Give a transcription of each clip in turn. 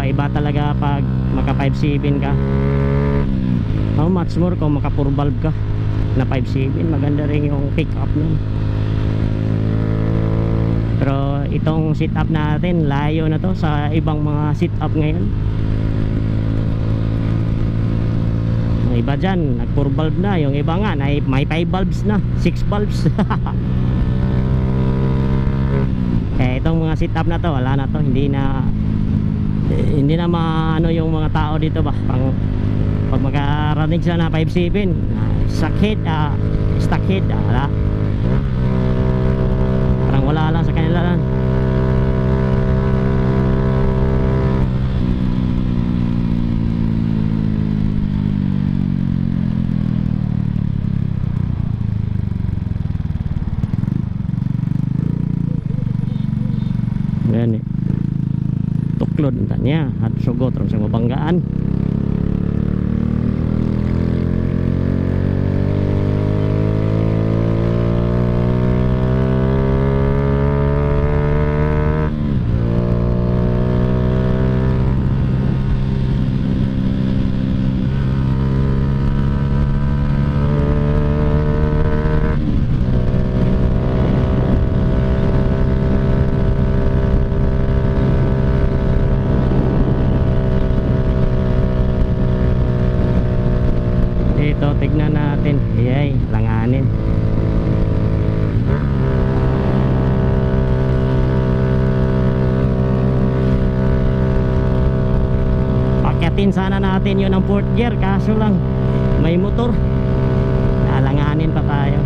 iba talaga pag maka 5.7 ka. How much more kung maka 4 valve ka na 5.7, maganda rin yung pick up nun. Pero itong sit up natin layo na to sa ibang mga sit up ngayon. Yung iba dyan nag 4 valve na, yung iba nga may 5 valves na, 6 valves. Eh itong mga sit up na to wala na to, hindi na maano yung mga tao dito ba. Pag magkaranig sila na 5.7 stockhead wala, parang wala lang sa kanila lang. Yan eh, tuklod niya at sugot rin sa mabanggaan. Dito tignan natin, yay, langanin. Pakyatin sana natin yun ang 4th gear, kaso lang may motor, alanganin pa tayo.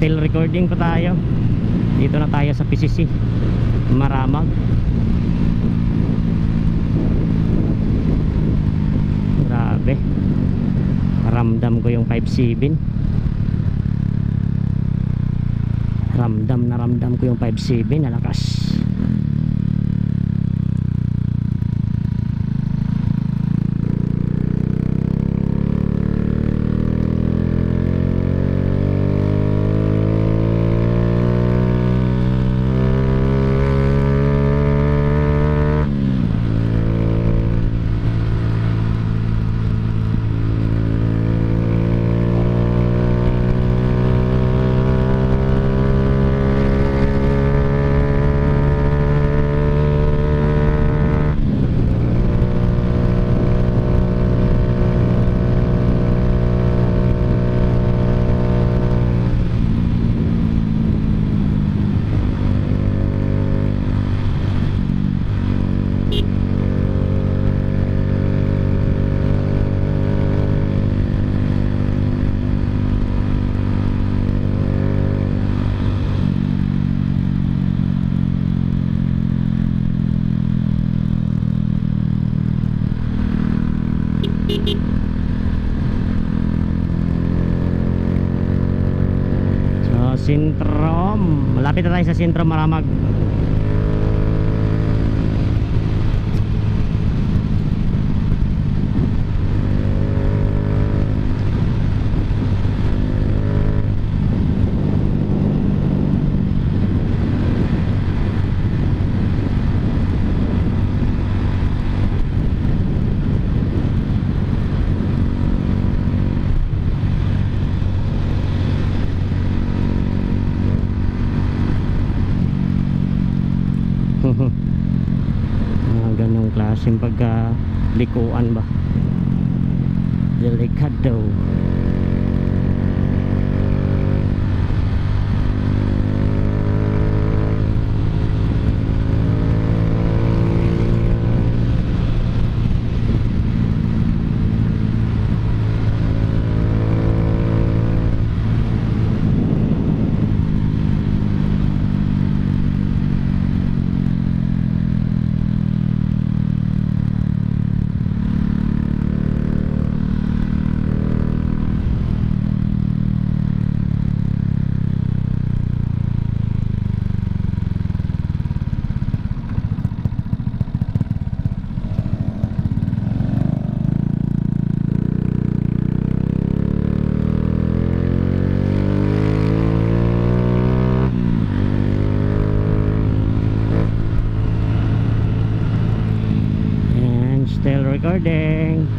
Still recording pa tayo. Dito na tayo sa PCC Maramag. Grabe, ramdam ko yung 5.7. Ramdam ko yung 5.7 na lakas. So, Sintrom, malapit na tayo sa Sintrom Maramag. Ganong klaseng pagkalikuan ba, delikado. Still recording.